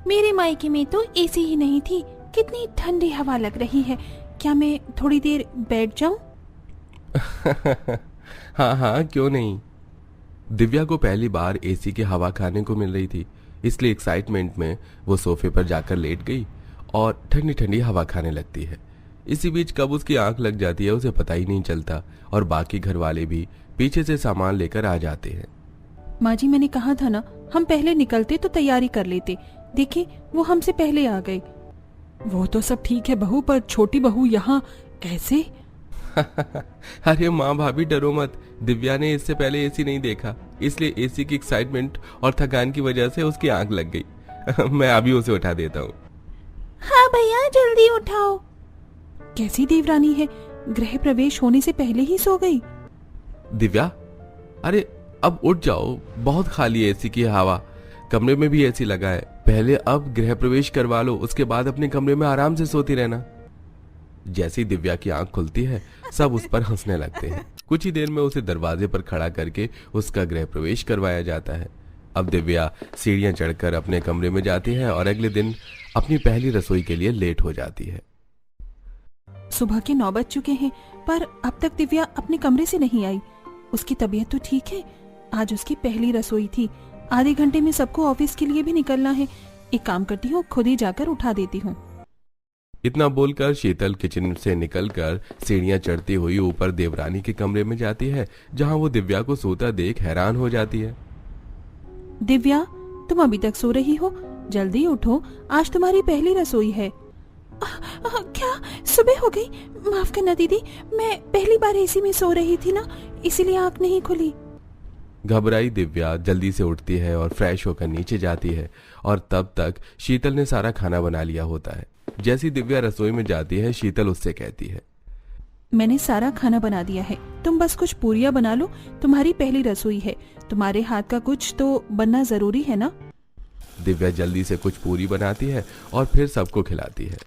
मेरे मायके में तो एसी ही नहीं थी। कितनी ठंडी हवा लग रही है। क्या मैं थोड़ी देर बैठ जाऊं? हाँ हाँ, क्यों नहीं। दिव्या को पहली बार एसी की हवा खाने को मिल रही थी, इसलिए एक्साइटमेंट में वो सोफे पर जाकर लेट गई और ठंडी ठंडी हवा खाने लगती है। इसी बीच कब उसकी आंख लग जाती है उसे पता ही नहीं चलता और बाकी घर वाले भी पीछे से सामान लेकर आ जाते हैं। माँ जी, मैंने कहा था ना, हम पहले निकलते तो तैयारी कर लेते। देखिए, वो हमसे पहले आ गए। वो तो सब ठीक है बहू, पर छोटी बहू यहाँ ऐसे? अरे माँ भाभी डरो मत, दिव्या ने इससे पहले एसी नहीं देखा, इसलिए एसी की एक्साइटमेंट और थकान की वजह से उसकी आंख लग गई। मैं अभी उसे उठा देता हूँ। हाँ भैया, जल्दी उठाओ। कैसी देवरानी है, गृह प्रवेश होने से पहले ही सो गई। दिव्या, अरे अब उठ जाओ, बहुत खाली है एसी की हवा, कमरे में भी एसी लगा है। पहले अब गृह प्रवेश करवा लो, उसके बाद अपने कमरे में आराम से सोती रहना। जैसी दिव्या की आंख खुलती है सब उस पर हंसने लगते हैं। कुछ ही देर में उसे दरवाजे पर खड़ा करके उसका गृह प्रवेश करवाया जाता है। अब दिव्या सीढ़ियां चढ़कर अपने कमरे में जाती है और अगले दिन अपनी पहली रसोई के लिए लेट हो जाती है। सुबह के 9 बज चुके हैं, पर अब तक दिव्या अपने कमरे से नहीं आई। उसकी तबीयत तो ठीक है, आज उसकी पहली रसोई थी। आधे घंटे में सबको ऑफिस के लिए भी निकलना है। एक काम करती हूँ, खुद ही जाकर उठा देती हूँ। इतना बोलकर शीतल किचन से निकलकर सीढ़ियां चढ़ती हुई ऊपर देवरानी के कमरे में जाती है, जहां वो दिव्या को सोता देख हैरान हो जाती है। दिव्या, तुम अभी तक सो रही हो? जल्दी उठो, आज तुम्हारी पहली रसोई है। क्या सुबह हो गई? माफ करना दीदी, मैं पहली बार एसी में सो रही थी ना, इसीलिए आंख नहीं खुली। घबराई दिव्या जल्दी से उठती है और फ्रेश होकर नीचे जाती है और तब तक शीतल ने सारा खाना बना लिया होता है। जैसी दिव्या रसोई में जाती है, शीतल उससे कहती है, मैंने सारा खाना बना दिया है, तुम बस कुछ पूरियां बना लो। तुम्हारी पहली रसोई है, तुम्हारे हाथ का कुछ तो बनना जरूरी है ना। दिव्या जल्दी से कुछ पूरी बनाती है और फिर सबको खिलाती है।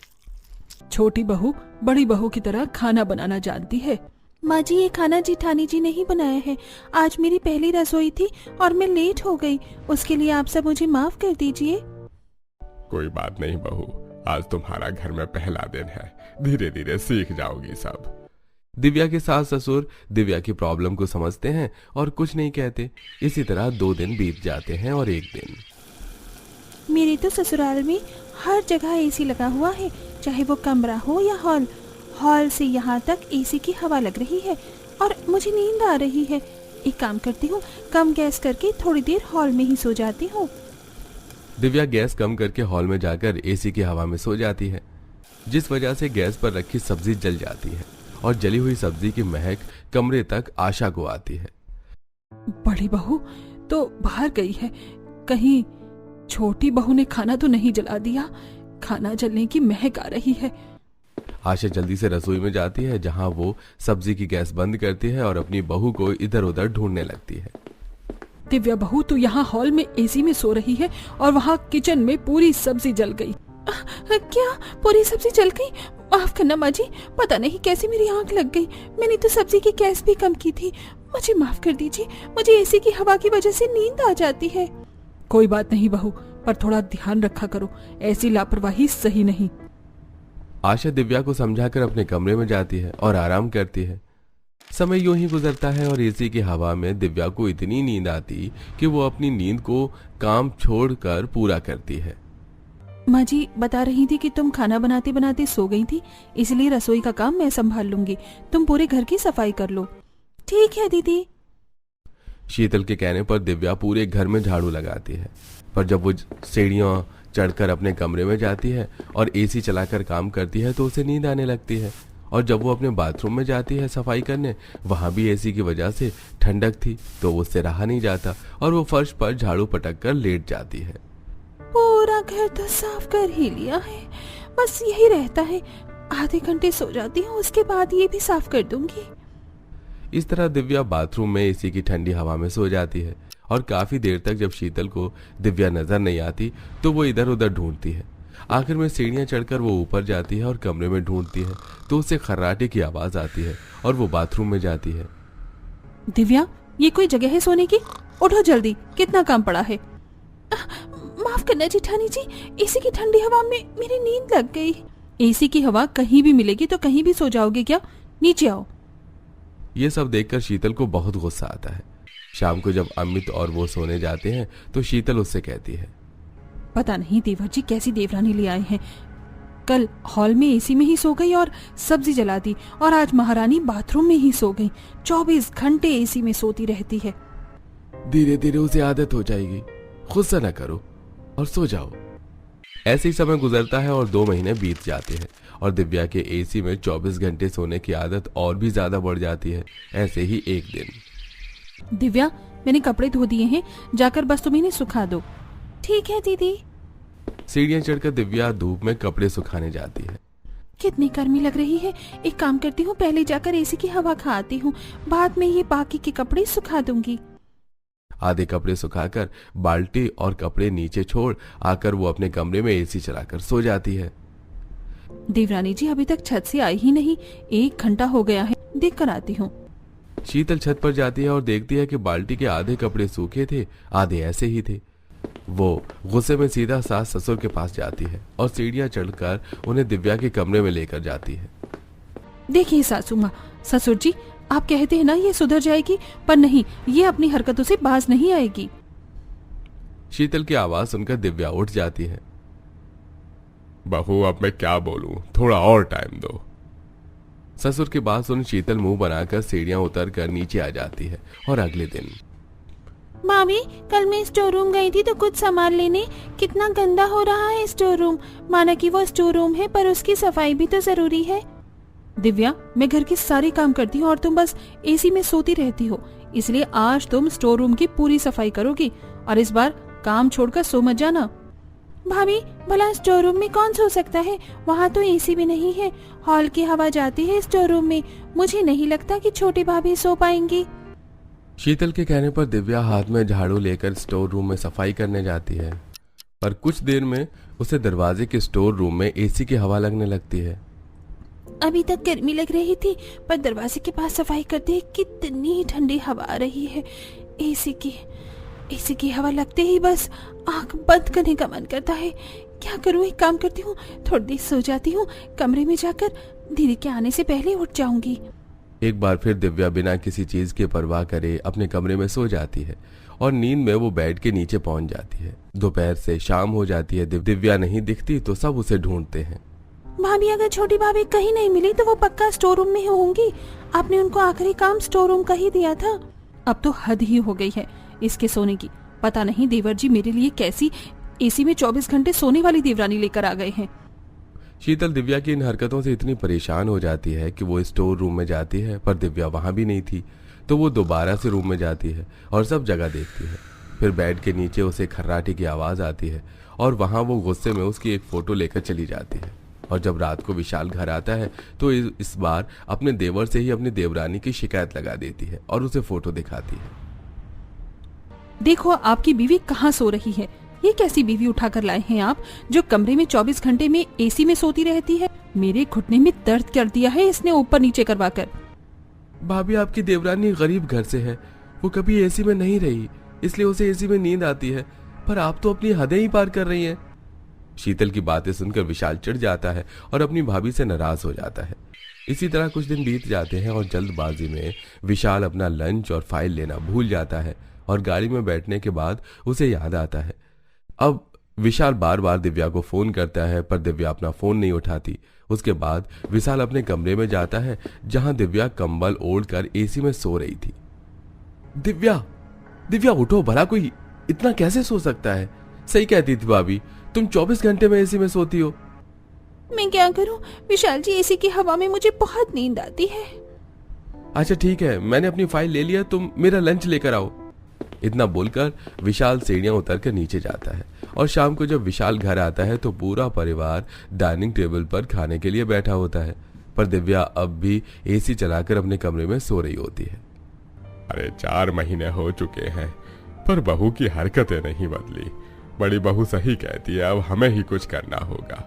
छोटी बहू बड़ी बहू की तरह खाना बनाना जानती है। माँ जी, ये खाना जिठानी जी ने ही बनाया है। आज मेरी पहली रसोई थी और मैं लेट हो गई, उसके लिए आप सब मुझे माफ कर दीजिए। कोई बात नहीं बहू, आज तुम्हारा घर में पहला दिन है, धीरे धीरे सीख जाओगी सब। दिव्या के सास ससुर दिव्या की प्रॉब्लम को समझते हैं और कुछ नहीं कहते। इसी तरह 2 दिन बीत जाते हैं और एक दिन। मेरे तो ससुराल में हर जगह एसी लगा हुआ है, चाहे वो कमरा हो या हॉल। हॉल से यहाँ तक एसी की हवा लग रही है और मुझे नींद आ रही है। एक काम करती हूँ, कम गैस करके थोड़ी देर हॉल में ही सो जाती हूँ। दिव्या गैस कम करके हॉल में जाकर एसी की हवा में सो जाती है, जिस वजह से गैस पर रखी सब्जी जल जाती है और जली हुई सब्जी की महक कमरे तक आशा को आती है। बड़ी बहू तो बाहर गई है, कहीं छोटी बहू ने खाना तो नहीं जला दिया? खाना जलने की महक आ रही है। आशा जल्दी से रसोई में जाती है, जहां वो सब्जी की गैस बंद करती है और अपनी बहू को इधर उधर ढूंढने लगती है। दिव्या बहू तो यहाँ हॉल में एसी में सो रही है और वहाँ किचन में पूरी सब्जी जल गई। क्या पूरी सब्जी जल गई? माफ करना माँ जी, पता नहीं कैसे मेरी आंख लग गई। मैंने तो सब्जी की गैस भी कम की थी, मुझे माफ कर दीजिए। मुझे एसी की हवा की वजह से नींद आ जाती है। कोई बात नहीं बहू, पर थोड़ा ध्यान रखा करो, ऐसी लापरवाही सही नहीं। आशा दिव्या को समझाकर अपने कमरे में जाती है और आराम करती है। समय यूं ही गुजरता है और एसी की हवा में दिव्या को इतनी नींद आती कि वो अपनी नींद को काम छोड़कर पूरा करती है। माँ जी बता रही थी कि तुम खाना बनाते बनाते सो गई थी, इसलिए रसोई का काम मैं संभाल लूंगी, तुम पूरे घर की सफाई कर लो। ठीक है दीदी। शीतल के कहने पर दिव्या पूरे घर में झाड़ू लगाती है, पर जब वो सीढ़ियां चढ़कर अपने कमरे में जाती है और एसी चलाकर काम करती है तो उसे नींद आने लगती है। और जब वो अपने बाथरूम में जाती है सफाई करने, वहां भी एसी की वजह से ठंडक थी तो उससे रहा नहीं जाता और वो फर्श पर झाड़ू पटक कर लेट जाती है। पूरा घर तो साफ कर ही लिया है, बस यही रहता है, आधे घंटे सो जाती हूँ, उसके बाद ये भी साफ कर दूंगी। इस तरह दिव्या बाथरूम में एसी की ठंडी हवा में सो जाती है और काफी देर तक जब शीतल को दिव्या नजर नहीं आती तो वो इधर उधर ढूंढती है। आखिर में सीढ़ियां चढ़कर वो ऊपर जाती है और कमरे में ढूंढती है तो उसे खर्राटे की आवाज आती है और वो बाथरूम में जाती है। दिव्या, ये कोई जगह है सोने की? उठो जल्दी, कितना काम पड़ा है। माफ माफ करना जेठानी जी, एसी की ठंडी हवा में मेरी नींद लग गई। एसी की हवा कहीं भी मिलेगी तो कहीं भी सो जाओगे क्या? नीचे आओ। ये सब देखकर शीतल को बहुत गुस्सा आता है। शाम को जब अमित और वो सोने जाते हैं तो शीतल उससे कहती है, पता नहीं देवर जी कैसी देवरानी ले आए हैं। कल हॉल में एसी में ही सो गई और सब्जी जला दी, और आज महारानी बाथरूम में ही सो गई। 24 घंटे एसी में सोती रहती है। धीरे धीरे उसे आदत हो जाएगी, गुस्सा न करो और सो जाओ। ऐसे ही समय गुजरता है और 2 महीने बीत जाते हैं और दिव्या के एसी में 24 घंटे सोने की आदत और भी ज्यादा बढ़ जाती है। ऐसे ही एक दिन, दिव्या मैंने कपड़े धो दिए हैं, जाकर बस तुम इन्हें सुखा दो। ठीक है दीदी। सीढ़ियां चढ़कर दिव्या धूप में कपड़े सुखाने जाती है। कितनी गर्मी लग रही है, एक काम करती हूँ, पहले जाकर एसी की हवा खाती हूँ, बाद में ये बाकी के कपड़े सुखा दूंगी। आधे कपड़े सुखाकर बाल्टी और कपड़े नीचे छोड़ आकर वो अपने कमरे में एसी चलाकर सो जाती है। देवरानी जी अभी तक छत से आई ही नहीं, 1 घंटा हो गया है, देख कर आती हूँ। शीतल छत पर जाती है और देखती है कि बाल्टी के आधे कपड़े सूखे थे, आधे ऐसे ही थे। वो गुस्से में सीधा सास ससुर के पास जाती है और सीढ़ियां चढ़कर उन्हें दिव्या के कमरे में लेकर जाती है। देखिए सासू माँ, ससुर जी आप कहते हैं ना ये सुधर जाएगी, पर नहीं, ये अपनी हरकतों से बाज नहीं आएगी। शीतल की आवाज सुनकर दिव्या उठ जाती है। बहू अब मैं क्या बोलूं, थोड़ा और टाइम दो। ससुर की बात सुन शीतल मुंह बनाकर सीढ़ियां उतर कर नीचे आ जाती है। और अगले दिन, मामी कल मैं स्टोर रूम गई थी तो कुछ सामान लेने, कितना गंदा हो रहा है स्टोर रूम। माना कि वो स्टोर रूम है पर उसकी सफाई भी तो जरूरी है। दिव्या मैं घर के सारे काम करती हूँ और तुम बस एसी में सोती रहती हो, इसलिए आज तुम स्टोर रूम की पूरी सफाई करोगी, और इस बार काम छोड़कर सो मत जाना। भाभी भला स्टोर रूम में कौन सो सकता है, वहाँ तो एसी भी नहीं है, हॉल की हवा जाती है स्टोर रूम में, मुझे नहीं लगता कि छोटी भाभी सो पाएंगी। शीतल के कहने पर दिव्या हाथ में झाड़ू लेकर स्टोर रूम में सफाई करने जाती है, पर कुछ देर में उसे दरवाजे के स्टोर रूम में एसी की हवा लगने लगती है। अभी तक गर्मी लग रही थी, पर दरवाजे के पास सफाई करते ही कितनी ठंडी हवा आ रही है। एसी की हवा लगते ही बस आंख बंद करने का मन करता है। क्या करूं, एक काम करती हूँ, थोड़ी देर सो जाती हूँ, कमरे में जाकर दीदी के आने से पहले उठ जाऊंगी। एक बार फिर दिव्या बिना किसी चीज की परवाह करे अपने कमरे में सो जाती है और नींद में वो बेड के नीचे पहुंच जाती है। दोपहर से शाम हो जाती है, दिव्या नहीं दिखती तो सब उसे ढूंढते हैं। भाभी अगर छोटी भाभी कहीं नहीं मिली तो वो पक्का स्टोर रूम में होंगी, आपने उनको आखिरी काम स्टोर रूम का ही दिया था। अब तो हद ही हो गई है इसके सोने की। पता नहीं देवर जी मेरे लिए कैसी एसी में 24 घंटे सोने वाली देवरानी लेकर आ गए हैं। शीतल दिव्या की इन हरकतों से इतनी परेशान हो जाती है कि वो स्टोर रूम में जाती है, पर दिव्या वहां भी नहीं थी। तो वो दोबारा से रूम में जाती है और सब जगह देखती है। फिर बेड के नीचे उसे खर्राटे की आवाज आती है और वहां वो गुस्से में उसकी एक फोटो लेकर चली जाती है। और जब रात को विशाल घर आता है तो इस बार अपने देवर से ही अपनी देवरानी की शिकायत लगा देती है और उसे फोटो दिखाती है। देखो आपकी बीवी कहाँ सो रही है। ये कैसी बीवी उठाकर लाए हैं आप, जो कमरे में 24 घंटे में एसी में सोती रहती है। मेरे घुटने में दर्द कर दिया है इसने ऊपर नीचे करवाकर। भाभी आपकी देवरानी गरीब घर से है, वो कभी एसी में नहीं रही, इसलिए उसे एसी में नींद आती है, पर आप तो अपनी हदें ही पार कर रही हैं। शीतल की बातें सुनकर विशाल चिढ़ जाता है और अपनी भाभी से नाराज हो जाता है। इसी तरह कुछ दिन बीत जाते हैं और जल्दबाजी में विशाल अपना लंच और फाइल लेना भूल जाता है और गाड़ी में बैठने के बाद उसे याद आता है। अब विशाल बार बार दिव्या को फोन करता है, पर दिव्या अपना फोन नहीं उठाती। उसके बाद विशाल अपने कमरे में जाता है जहां दिव्या कंबल ओढ़कर एसी में सो रही थी। दिव्या उठो, भला कोई इतना कैसे सो सकता है। सही कहती थी भाभी, तुम 24 घंटे में एसी में सोती हो। मैं क्या करूं विशाल जी, एसी की हवा में मुझे बहुत नींद आती है। अच्छा ठीक है, मैंने अपनी फाइल ले लिया, तुम मेरा लंच लेकर आओ। इतना बोलकर विशाल सीढ़ियां उतरकर नीचे जाता है और शाम को जब विशाल घर आता है तो पूरा परिवार डाइनिंग टेबल पर खाने के लिए बैठा होता है, पर दिव्या अब भी एसी चलाकर अपने कमरे में सो रही होती है। अरे 4 महीने हो चुके हैं पर बहू की हरकतें नहीं बदली। बड़ी बहू सही कहती है, अब हमें ही कुछ करना होगा।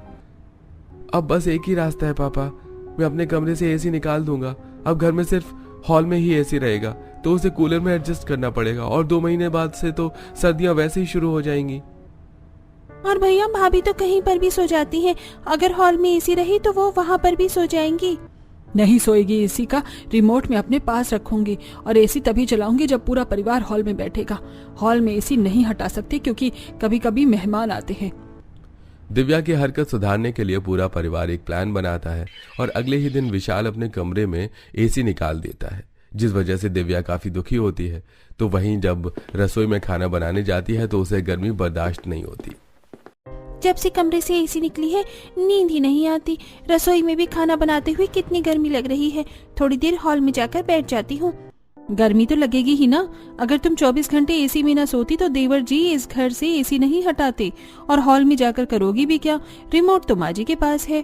अब बस एक ही रास्ता है पापा, मैं अपने कमरे से एसी निकाल दूंगा। अब घर में सिर्फ हॉल में ही एसी रहेगा तो उसे कूलर में एडजस्ट करना पड़ेगा और 2 महीने बाद से तो सर्दियां वैसे ही शुरू हो जाएंगी। और भैया भाभी तो कहीं पर भी सो जाती हैं। अगर हॉल में एसी रही तो वो वहाँ पर भी सो जाएंगी। नहीं सोएगी, एसी का रिमोट में अपने पास रखूंगी और एसी तभी चलाऊंगी जब पूरा परिवार हॉल में बैठेगा। हॉल में एसी नहीं हटा सकते क्योंकि कभी कभी मेहमान आते हैं। दिव्या की हरकत सुधारने के लिए पूरा परिवार एक प्लान बनाता है और अगले ही दिन विशाल अपने कमरे में एसी निकाल देता है, जिस वजह से दिव्या काफी दुखी होती है। तो वहीं जब रसोई में खाना बनाने जाती है तो उसे गर्मी बर्दाश्त नहीं होती। जब से कमरे से एसी निकली है नींद ही नहीं आती। रसोई में भी खाना बनाते हुए कितनी गर्मी लग रही है। थोड़ी देर हॉल में जाकर बैठ जाती हूँ। गर्मी तो लगेगी ही ना। अगर तुम 24 घंटे एसी में ना सोती तो देवर जी इस घर से एसी नहीं हटाते। और हॉल में जाकर करोगी भी क्या? रिमोट तो माँ जी के पास है।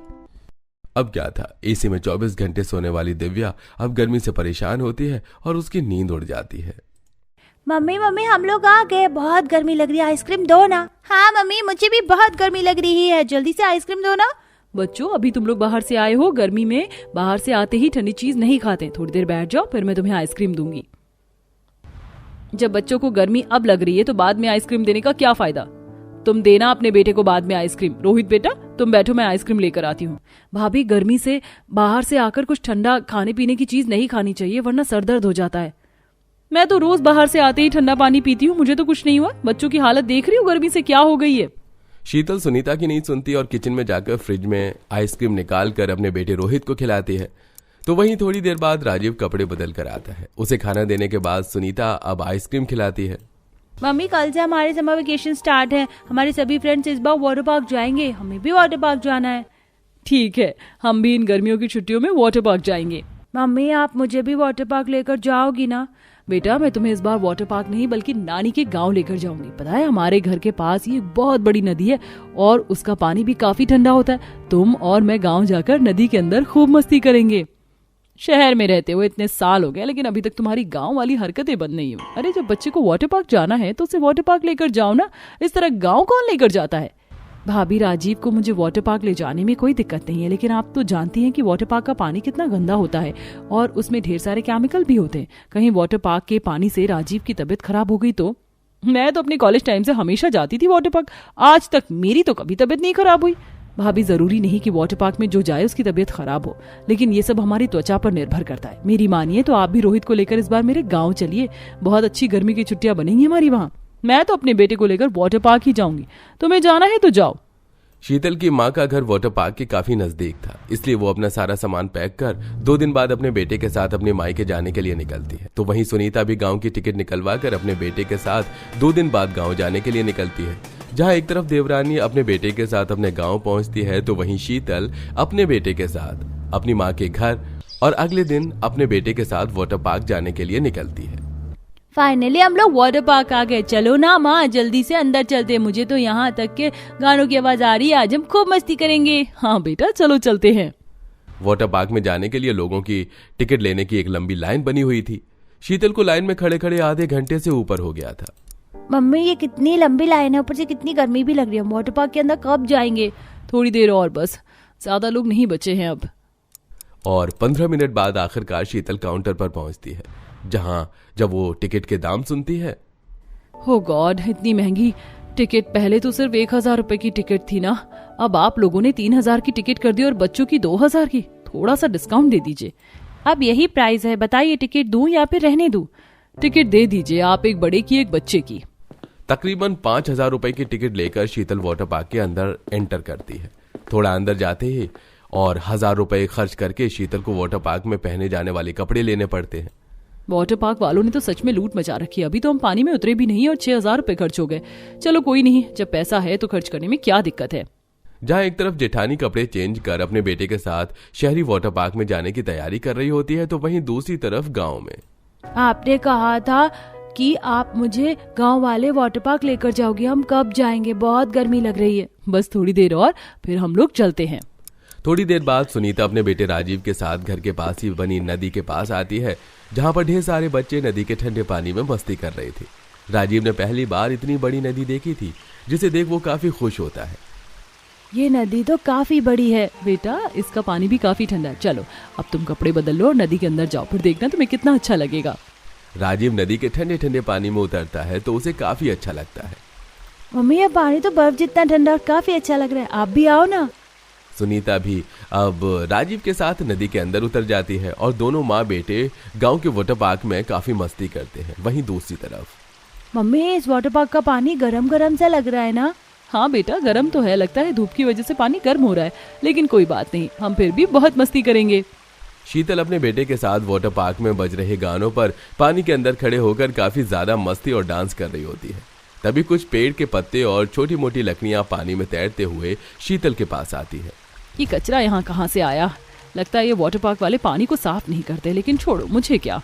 अब क्या था, एसी में 24 घंटे सोने वाली दिव्या अब गर्मी से परेशान होती है और उसकी नींद उड़ जाती है। मम्मी मम्मी हम लोग आ गए, बहुत गर्मी लग रही है, आइसक्रीम दो ना। हाँ मम्मी मुझे भी बहुत गर्मी लग रही है, जल्दी से आइसक्रीम दो ना। बच्चों अभी तुम लोग बाहर से आए हो, गर्मी में बाहर से आते ही ठंडी चीज नहीं खाते। थोड़ी देर बैठ जाओ फिर मैं तुम्हें आइसक्रीम दूंगी। जब बच्चों को गर्मी अब लग रही है तो बाद में आइसक्रीम देने का क्या फायदा? तुम देना अपने बेटे को बाद में आइसक्रीम। रोहित बेटा तुम बैठो, मैं आइसक्रीम लेकर आती हूँ। भाभी गर्मी से बाहर से आकर कुछ ठंडा खाने पीने की चीज नहीं खानी चाहिए वरना सर दर्द हो जाता है। मैं तो रोज बाहर से आते ही ठंडा पानी पीती हूँ, मुझे तो कुछ नहीं हुआ। बच्चों की हालत देख रही हो गर्मी से क्या हो गई है। शीतल सुनीता की नहीं सुनती और किचन में जाकर फ्रिज में आइसक्रीम निकाल कर अपने बेटे रोहित को खिलाती है। तो वहीं थोड़ी देर बाद राजीव कपड़े बदल कर आता है। उसे खाना देने के बाद सुनीता अब आइसक्रीम खिलाती है। मम्मी कल से हमारे समर वेकेशन स्टार्ट है, हमारे सभी फ्रेंड्स इस बार वाटर पार्क जाएंगे, हमें भी वाटर पार्क जाना है। ठीक है, हम भी इन गर्मियों की छुट्टियों में वाटर पार्क जाएंगे। मम्मी आप मुझे भी वाटर पार्क लेकर जाओगी ना? बेटा मैं तुम्हें इस बार वाटर पार्क नहीं बल्कि नानी के गांव लेकर जाऊंगी। पता है हमारे घर के पास ये बहुत बड़ी नदी है और उसका पानी भी काफी ठंडा होता है। तुम और मैं गांव जाकर नदी के अंदर खूब मस्ती करेंगे। शहर में रहते हुए इतने साल हो गए लेकिन अभी तक तुम्हारी गांव वाली हरकतें बंद नहीं हुई। अरे जब बच्चे को वाटर पार्क जाना है तो उसे वाटर पार्क लेकर जाओ ना, इस तरह गांव कौन लेकर जाता है? भाभी राजीव को मुझे वाटर पार्क ले जाने में कोई दिक्कत नहीं है, लेकिन आप तो जानती हैं कि वाटर पार्क का पानी कितना गंदा होता है और उसमें ढेर सारे केमिकल भी होते हैं। कहीं वाटर पार्क के पानी से राजीव की तबीयत खराब हो गई तो? मैं तो अपने कॉलेज टाइम से हमेशा जाती थी वाटर पार्क, आज तक मेरी तो कभी तबीयत नहीं खराब हुई। भाभी जरूरी नहीं कि वाटर पार्क में जो जाए उसकी तबीयत खराब हो, लेकिन ये सब हमारी त्वचा पर निर्भर करता है। मेरी मानिए तो आप भी रोहित को लेकर इस बार मेरे गाँव चलिए, बहुत अच्छी गर्मी की छुट्टियां बनेंगी हमारी वहाँ। मैं तो अपने बेटे को लेकर वाटर पार्क ही जाऊंगी, तुम्हें जाना है तो जाओ। शीतल की माँ का घर वाटर पार्क के काफी नजदीक था, इसलिए वो अपना सारा सामान पैक कर 2 दिन बाद अपने बेटे के साथ अपने मायके जाने के लिए निकलती है। तो वहीं सुनीता भी गांव की टिकट निकलवा कर अपने बेटे के साथ 2 दिन बाद गांव जाने के लिए निकलती है। जहां एक तरफ देवरानी अपने बेटे के साथ अपने गांव पहुंचती है तो वहीं शीतल अपने बेटे के साथ अपनी माँ के घर और अगले दिन अपने बेटे के साथ वाटर पार्क जाने के लिए निकलती है। फाइनली हम लोग वाटर पार्क आ गए। चलो ना माँ जल्दी से अंदर चलते, मुझे तो यहाँ तक के गानों की आवाज आ रही है, आज हम खूब मस्ती करेंगे। हाँ बेटा चलो चलते हैं। वाटर पार्क में जाने के लिए लोगों की टिकट लेने की एक लंबी लाइन बनी हुई थी। शीतल को लाइन में खड़े खड़े आधे घंटे से ऊपर हो गया था। मम्मी ये कितनी लंबी लाइन है, ऊपर से कितनी गर्मी भी लग रही है। वाटर पार्क के अंदर कब जाएंगे? थोड़ी देर और बस, ज्यादा लोग नहीं बचे हैं अब। और 15 मिनट बाद आखिरकार शीतल काउंटर पर पहुंचती है, जहां जब वो टिकट के दाम सुनती है। हो गॉड इतनी महंगी टिकट, पहले तो सिर्फ 1000 रुपए की टिकट थी ना, अब आप लोगों ने 3000 की टिकट कर दी और बच्चों की 2000 की। थोड़ा सा डिस्काउंट दे दीजिए। अब यही प्राइस है, बताइए टिकट दूं या फिर रहने दूं? टिकट दे दीजिए आप, एक बड़े की एक बच्चे की। तकरीबन 5000 रुपए की टिकट लेकर शीतल वाटर पार्क के अंदर एंटर करती है। थोड़ा अंदर जाते ही और 1000 रुपए खर्च करके शीतल को वाटर पार्क में पहने जाने वाले कपड़े लेने पड़ते हैं। वाटर पार्क वालों ने तो सच में लूट मचा रखी है। अभी तो हम पानी में उतरे भी नहीं और 6000 रुपए खर्च हो गए। चलो कोई नहीं, जब पैसा है तो खर्च करने में क्या दिक्कत है। जहां एक तरफ जेठानी कपड़े चेंज कर अपने बेटे के साथ शहरी वाटर पार्क में जाने की तैयारी कर रही होती है तो वहीं दूसरी तरफ गांव में। आपने कहा था कि आप मुझे गांव वाले वाटर पार्क लेकर जाओगे, हम कब जाएंगे? बहुत गर्मी लग रही है। बस थोड़ी देर और फिर हम लोग चलते हैं। थोड़ी देर बाद सुनीता अपने बेटे राजीव के साथ घर के पास ही बनी नदी के पास आती है, जहां पर ढेर सारे बच्चे नदी के ठंडे पानी में मस्ती कर रहे थे। राजीव ने पहली बार इतनी बड़ी नदी देखी थी, जिसे देख वो काफी खुश होता है। ये नदी तो काफी बड़ी है बेटा, इसका पानी भी काफी ठंडा है। चलो अब तुम कपड़े बदल लो और नदी के अंदर जाओ, फिर देखना तुम्हें कितना अच्छा लगेगा। राजीव नदी के ठंडे ठंडे पानी में उतरता है तो उसे काफी अच्छा लगता है। मम्मी ये पानी तो बर्फ जितना ठंडा और काफी अच्छा लग रहा है, आप भी आओ ना। सुनीता भी अब राजीव के साथ नदी के अंदर उतर जाती है और दोनों माँ बेटे गांव के वाटर पार्क में काफी मस्ती करते हैं। वहीं दूसरी तरफ मम्मी इस वाटर पार्क का पानी गरम गरम सा लग रहा है ना। हाँ बेटा, गर्म तो है, लगता है धूप की वजह से पानी गर्म हो रहा है, लेकिन कोई बात नहीं, हम फिर भी बहुत मस्ती करेंगे। शीतल अपने बेटे के साथ वाटर पार्क में बज रहे गानों पर पानी के अंदर खड़े होकर काफी ज्यादा मस्ती और डांस कर रही होती है। तभी कुछ पेड़ के पत्ते और छोटी मोटी लकड़ियां पानी में तैरते हुए शीतल के पास आती है। ये कचरा यहाँ कहाँ से आया? लगता है ये वाटर पार्क वाले पानी को साफ नहीं करते, लेकिन छोड़ो, मुझे क्या।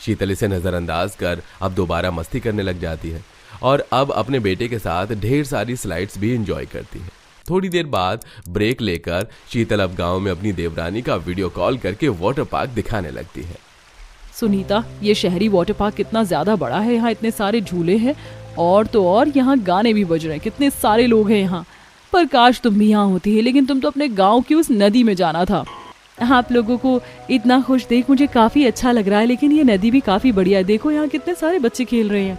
शीतल इसे नजरअंदाज कर अब दोबारा मस्ती करने लग जाती है और अब अपने बेटे के साथ ढेर सारी स्लाइड्स भी एंजॉय करती है। थोड़ी देर बाद ब्रेक लेकर शीतल अब गांव में अपनी देवरानी का वीडियो कॉल करके वाटर पार्क दिखाने लगती है। सुनीता, ये शहरी वाटर पार्क कितना ज्यादा बड़ा है, यहाँ इतने सारे झूले हैं और तो और यहाँ गाने भी बज रहे हैं, कितने सारे लोग हैं यहाँ। पर काश तुम भी यहाँ होती है, लेकिन तुम तो अपने गांव की उस नदी में जाना था। आप लोगों को इतना खुश देख मुझे काफी अच्छा लग रहा है, लेकिन ये नदी भी काफी बढ़िया है, देखो यहाँ कितने सारे बच्चे खेल रहे हैं।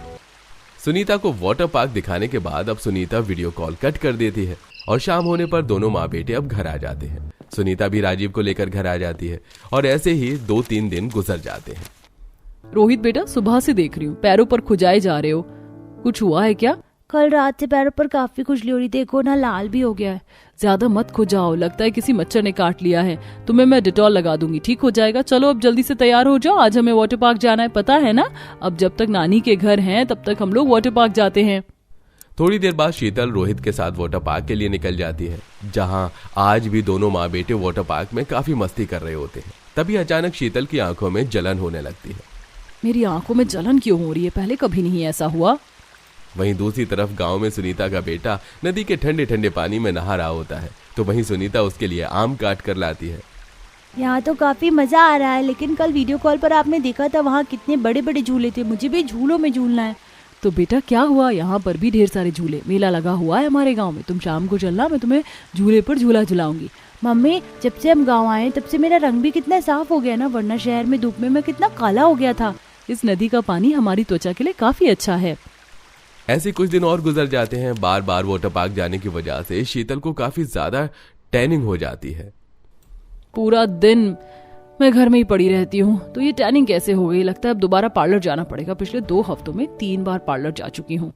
सुनीता को वाटर पार्क दिखाने के बाद अब सुनीता वीडियो कॉल कट कर देती है और शाम होने पर दोनों माँ बेटे अब घर आ जाते हैं। सुनीता भी राजीव को लेकर घर आ जाती है और ऐसे ही 2-3 दिन गुजर जाते हैं। रोहित बेटा, सुबह से देख रही हूँ पैरों पर खुजाए जा रहे हो, कुछ हुआ है क्या? कल रात से पैरों पर काफी खुजली हो रही, देखो ना लाल भी हो गया है। ज्यादा मत खुजाओ, लगता है किसी मच्छर ने काट लिया है। तुम्हें मैं डिटॉल लगा दूंगी, ठीक हो जाएगा। चलो अब जल्दी से तैयार हो जाओ, आज हमें वाटर पार्क जाना है, पता है ना। अब जब तक नानी के घर हैं तब तक हम लोग वाटर पार्क जाते हैं। थोड़ी देर बाद शीतल रोहित के साथ वाटर पार्क के लिए निकल जाती है, जहां आज भी दोनों माँ बेटे वाटर पार्क में काफी मस्ती कर रहे होते हैं। तभी अचानक शीतल की आंखों में जलन होने लगती है। मेरी आंखों में जलन क्यों हो रही है? पहले कभी नहीं ऐसा हुआ। वहीं दूसरी तरफ गांव में सुनीता का बेटा नदी के ठंडे ठंडे पानी में नहा रहा होता है, तो वहीं सुनीता उसके लिए आम काट कर लाती है। यहाँ तो काफी मजा आ रहा है, लेकिन कल वीडियो कॉल पर आपने देखा था वहाँ कितने बड़े बड़े झूले थे, मुझे भी झूलों में झूलना है। तो बेटा क्या हुआ, यहाँ पर भी ढेर सारे झूले, मेला लगा हुआ है हमारे गांव में। तुम शाम को चलना, मैं तुम्हें झूले पर झूला झुलाऊंगी। मम्मी जब से हम गाँव आए तब से मेरा रंग भी कितना साफ हो गया ना, वरना शहर में धूप में मैं कितना काला हो गया था। इस नदी का पानी हमारी त्वचा के लिए काफी अच्छा है। ऐसे कुछ दिन और गुजर जाते हैं। बार बार वाटर पार्क जाने की वजह से शीतल को काफी ज्यादा टैनिंग हो जाती है। पूरा दिन मैं घर में ही पड़ी रहती हूँ, तो ये टैनिंग कैसे हो गई? लगता है अब दोबारा पार्लर जाना पड़ेगा। पिछले 2 हफ्तों में 3 बार पार्लर जा चुकी हूँ।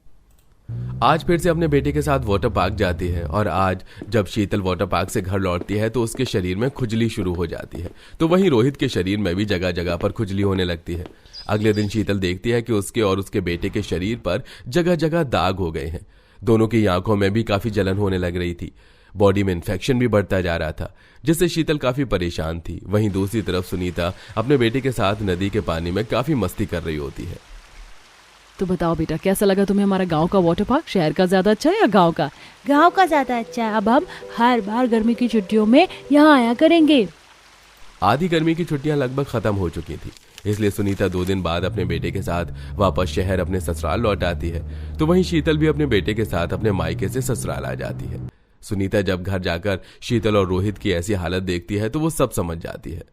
आज फिर से अपने बेटे के साथ वाटर पार्क जाती है और आज जब शीतल वाटर पार्क से घर लौटती है तो उसके शरीर में खुजली शुरू हो जाती है। तो वहीं रोहित के शरीर में भी जगह जगह पर खुजली होने लगती है। अगले दिन शीतल देखती है कि उसके और उसके बेटे के शरीर पर जगह जगह दाग हो गए हैं। दोनों की आंखों में भी काफी जलन होने लग रही थी। बॉडी में इन्फेक्शन भी बढ़ता जा रहा था, जिससे शीतल काफी परेशान थी। वहीं दूसरी तरफ सुनीता अपने बेटे के साथ नदी के पानी में काफी मस्ती कर रही होती है। तो बताओ बेटा, कैसा लगा तुम्हें हमारा गांव का वाटर पार्क? शहर का ज्यादा अच्छा है या गांव का? गाँव का ज्यादा अच्छा है। अब हम हर बार गर्मी की छुट्टियों में यहाँ आया करेंगे। आधी गर्मी की छुट्टियां लगभग खत्म हो चुकी थी, इसलिए सुनीता 2 दिन बाद अपने बेटे के साथ वापस शहर अपने ससुराल लौट आती है। तो वहीं शीतल भी अपने बेटे के साथ अपने मायके से ससुराल आ जाती है। सुनीता जब घर जाकर शीतल और रोहित की ऐसी हालत देखती है तो वो सब समझ जाती है।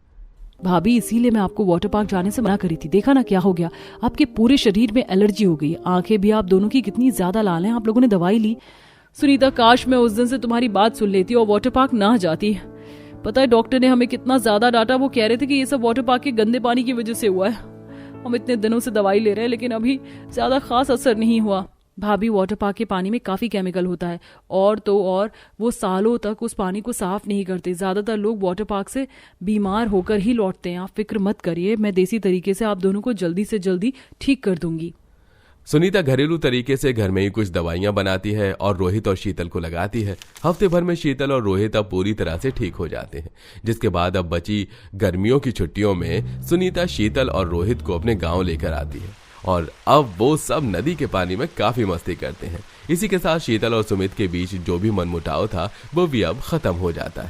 भाभी, इसीलिए मैं आपको वाटर पार्क जाने से मना करी थी। देखा ना क्या हो गया, आपके पूरे शरीर में एलर्जी हो गई। आंखें भी आप दोनों की कितनी ज्यादा लाल हैं। आप लोगों ने दवाई ली। सुनीता, काश मैं उस दिन से तुम्हारी बात सुन लेती और वाटर पार्क ना जाती। पता है डॉक्टर ने हमें कितना ज्यादा डांटा। वो कह रहे थे कि ये सब वाटर पार्क के गंदे पानी की वजह से हुआ है। हम इतने दिनों से दवाई ले रहे हैं, लेकिन अभी ज्यादा खास असर नहीं हुआ। भाभी, वाटर पार्क के पानी में काफी केमिकल होता है और तो और वो सालों तक उस पानी को साफ नहीं करते। ज्यादातर लोग वाटर पार्क से बीमार होकर ही लौटते हैं। आप फिक्र मत करिए, मैं देसी तरीके से आप दोनों को जल्दी से जल्दी ठीक कर दूंगी। सुनीता घरेलू तरीके से घर में ही कुछ दवाइयां बनाती है और रोहित और शीतल को लगाती है। हफ्ते भर में शीतल और रोहित अब पूरी तरह से ठीक हो जाते हैं, जिसके बाद अब बची गर्मियों की छुट्टियों में सुनीता शीतल और रोहित को अपने गांव लेकर आती है और अब वो सब नदी के पानी में काफी मस्ती करते हैं। इसी के साथ शीतल और सुमित के बीच जो भी मनमुटाव था वो भी अब खत्म हो जाता है।